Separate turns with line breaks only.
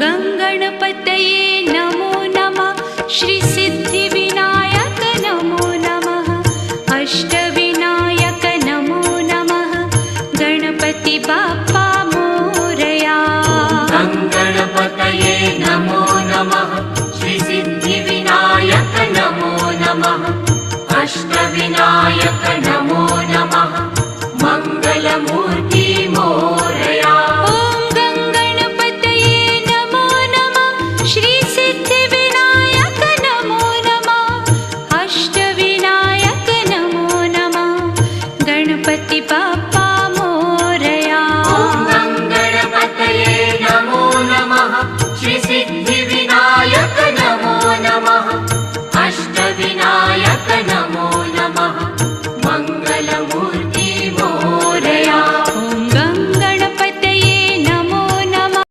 गङ्गणपतये नमो नमः। श्रीसिद्धिविनायक नमो नमः। अष्टविनायक नमो नमः। गणपति बाप्पा मोरया।
गङ्गणपतये नमो नमः। श्रीसिद्धिविनायक नमो नमः। अष्टविनायक